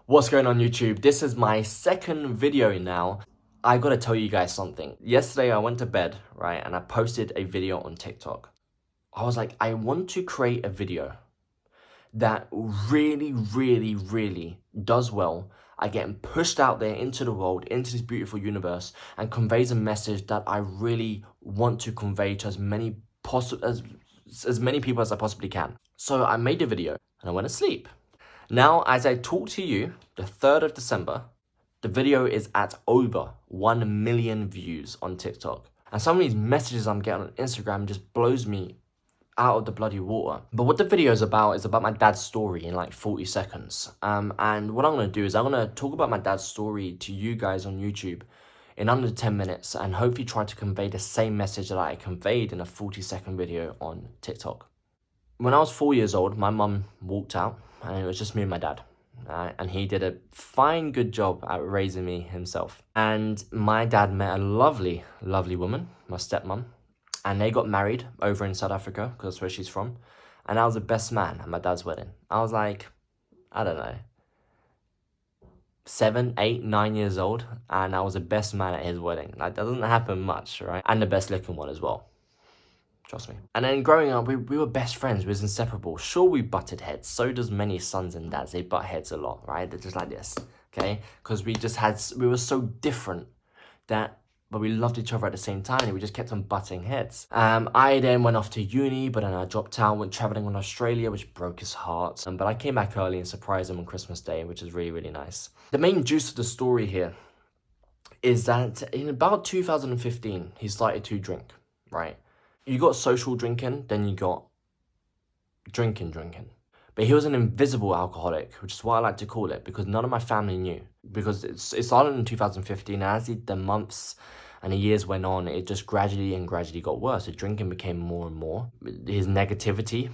What's going on YouTube? This is my second video now. I gotta tell you guys something. Yesterday I went to bed, right, and I posted a video on TikTok. I was like, I want to create a video that really does well. I get pushed out there into the world, into this beautiful universe, and conveys a message that I really want to convey to as many people as I possibly can. So I made a video and I went to sleep. Now, as I talk to you, the 3rd of December, the video is at over 1 million views on TikTok. And some of these messages I'm getting on Instagram just blows me out of the bloody water. But what the video is about my dad's story in like 40 seconds. And what I'm going to do is I'm going to talk about my dad's story to you guys on YouTube in under 10 minutes and hopefully try to convey the same message that I conveyed in a 40-second video on TikTok. When I was 4 years old, my mum walked out and it was just me and my dad. And he did a fine, good job at raising me himself. And my dad met a lovely woman, my stepmom, and they got married over in South Africa, because that's where she's from. And I was the best man at my dad's wedding. I was like, I don't know, 7, 8, 9 years old, and I was the best man at his wedding. Like, that doesn't happen much, right? And the best looking one as well. Trust me. And then growing up, we were best friends. We was inseparable. Sure, we butted heads. So does many sons and dads. They butt heads a lot, right? They're just like this, okay? Because we were so different but we loved each other at the same time, and we just kept on butting heads. I then went off to uni, but then I dropped out, went traveling in Australia, which broke his heart. But I came back early and surprised him on Christmas Day, which is really nice. The main juice of the story here is that in about 2015, he started to drink, right? You got social drinking, then you got drinking. But he was an invisible alcoholic, which is what I like to call it, because none of my family knew. Because it started in 2015, and as the months and the years went on, it just gradually got worse. The drinking became more and more. His negativity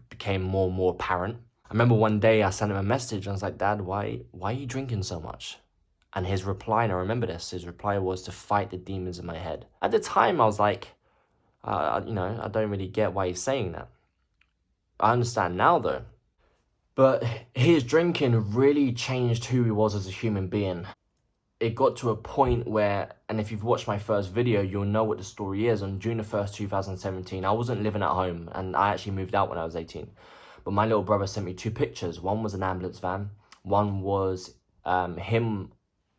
became more and more apparent. I remember one day I sent him a message, and I was like, Dad, why are you drinking so much? And his reply, and I remember this, his reply was to fight the demons in my head. At the time, I was like, I don't really get why he's saying that. I understand now though. But his drinking really changed who he was as a human being. It got to a point where, and if you've watched my first video, you'll know what the story is. On June the 1st, 2017, I wasn't living at home, and I actually moved out when I was 18. But my little brother sent me 2 pictures. One was an ambulance van. One was him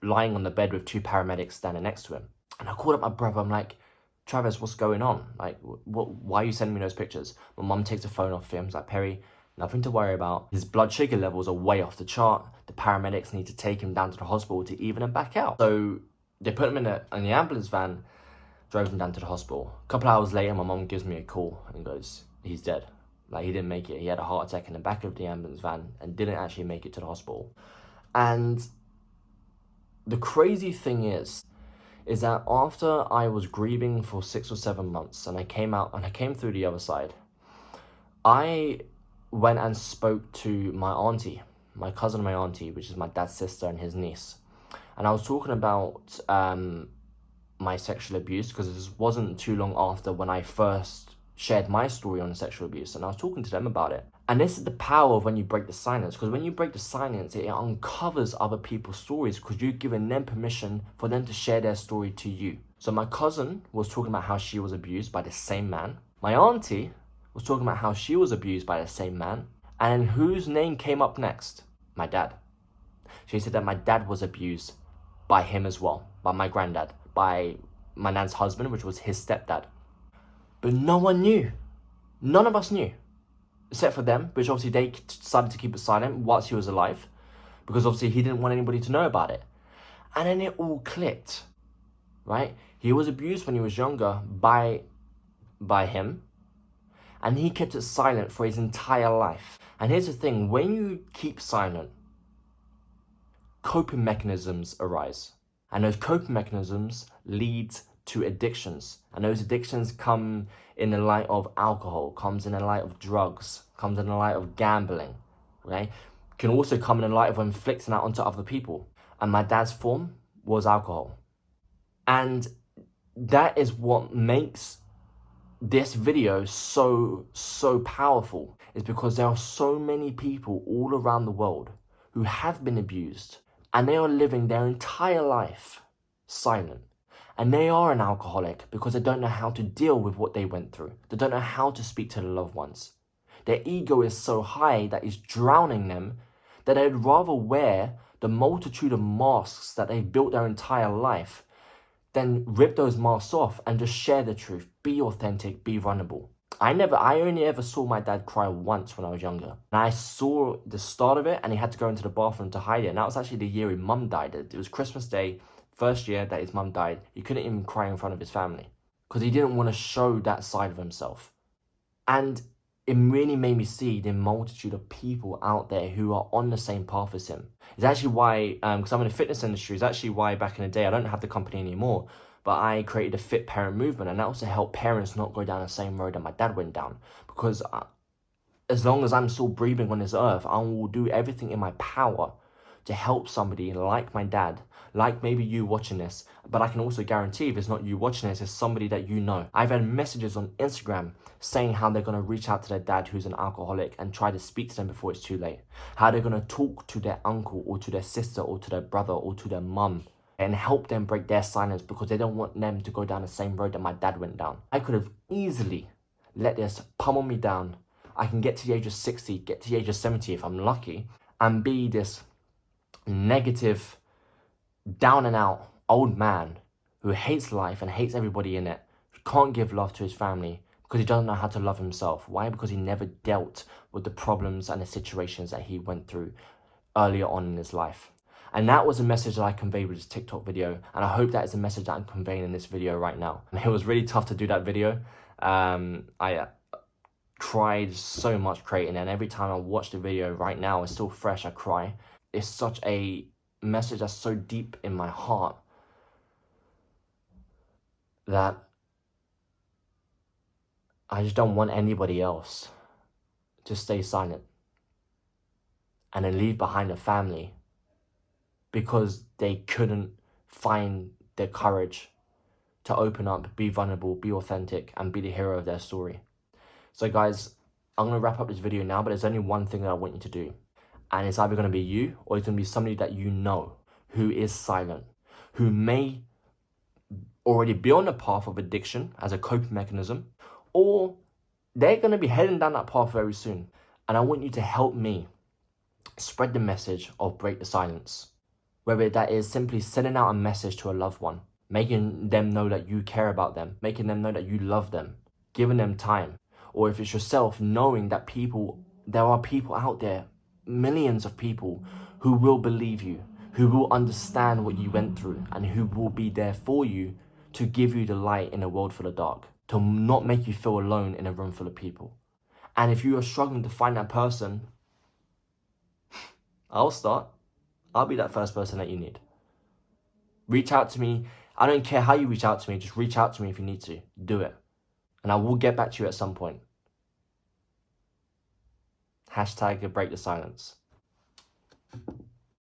lying on the bed with 2 paramedics standing next to him. And I called up my brother. I'm like, Travis, what's going on? Like, why are you sending me those pictures? My mum takes the phone off him. She's like, Perry, nothing to worry about. His blood sugar levels are way off the chart. The paramedics need to take him down to the hospital to even him back out. So they put him in the ambulance van, drove him down to the hospital. A couple hours later, my mum gives me a call and goes, he's dead. Like, he didn't make it. He had a heart attack in the back of the ambulance van and didn't actually make it to the hospital. And the crazy thing is that after I was grieving for 6 or 7 months and I came out and I came through the other side, I went and spoke to my auntie, my cousin and my auntie, which is my dad's sister and his niece. And I was talking about my sexual abuse, because this wasn't too long after when I first shared my story on sexual abuse, and I was talking to them about it. And this is the power of when you break the silence, because when you break the silence, it uncovers other people's stories, because you've given them permission for them to share their story to you. So my cousin was talking about how she was abused by the same man. My auntie was talking about how she was abused by the same man. And whose name came up next? My dad. She said that my dad was abused by him as well, by my granddad, by my nan's husband, which was his stepdad. But no one knew. None of us knew. Except for them, which obviously they decided to keep it silent whilst he was alive, because obviously he didn't want anybody to know about it. And then it all clicked, right? He was abused when he was younger by him, and he kept it silent for his entire life. And here's the thing, when you keep silent, coping mechanisms arise. And those coping mechanisms lead to addictions, and those addictions come in the light of alcohol, comes in the light of drugs, comes in the light of gambling, okay? Can also come in the light of inflicting that onto other people. And my dad's form was alcohol. And that is what makes this video so powerful, is because there are so many people all around the world who have been abused, and they are living their entire life silent. And they are an alcoholic because they don't know how to deal with what they went through. They don't know how to speak to their loved ones. Their ego is so high that it's drowning them that they'd rather wear the multitude of masks that they've built their entire life than rip those masks off and just share the truth. Be authentic, be vulnerable. I only ever saw my dad cry once when I was younger. And I saw the start of it, and he had to go into the bathroom to hide it. And that was actually the year his mum died. It was Christmas Day, first year that his mum died. He couldn't even cry in front of his family because he didn't want to show that side of himself. And it really made me see the multitude of people out there who are on the same path as him. It's actually why, because I'm in the fitness industry, it's actually why back in the day, I don't have the company anymore, but I created a Fit Parent movement, and that also helped parents not go down the same road that my dad went down. Because as long as I'm still breathing on this earth, I will do everything in my power to help somebody like my dad, like maybe you watching this, but I can also guarantee if it's not you watching this, it's somebody that you know. I've had messages on Instagram saying how they're going to reach out to their dad who's an alcoholic and try to speak to them before it's too late. How they're going to talk to their uncle or to their sister or to their brother or to their mum and help them break their silence because they don't want them to go down the same road that my dad went down. I could have easily let this pummel me down. I can get to the age of 60, get to the age of 70 if I'm lucky, and be this negative, down and out old man who hates life and hates everybody in it, who can't give love to his family because he doesn't know how to love himself. Why? Because he never dealt with the problems and the situations that he went through earlier on in his life. And that was a message that I conveyed with this TikTok video, and I hope that is a message that I'm conveying in this video right now. And it was really tough to do that video. I cried so much creating it, and every time I watch the video right now, it's still fresh, I cry. It's such a message that's so deep in my heart that I just don't want anybody else to stay silent and then leave behind a family because they couldn't find the courage to open up, be vulnerable, be authentic, and be the hero of their story. So guys, I'm going to wrap up this video now, but there's only one thing that I want you to do. And it's either going to be you or it's going to be somebody that you know who is silent, who may already be on the path of addiction as a coping mechanism, or they're going to be heading down that path very soon. And I want you to help me spread the message of Break the Silence. Whether that is simply sending out a message to a loved one, making them know that you care about them, making them know that you love them, giving them time. Or if it's yourself, knowing that there are people out there, millions of people who will believe you, who will understand what you went through, and who will be there for you to give you the light in a world full of dark, to not make you feel alone in a room full of people. And if you are struggling to find that person, I'll start. I'll be that first person that you need. Reach out to me. I don't care how you reach out to me. Just reach out to me if you need to. Do it. And I will get back to you at some point. # Break the Silence.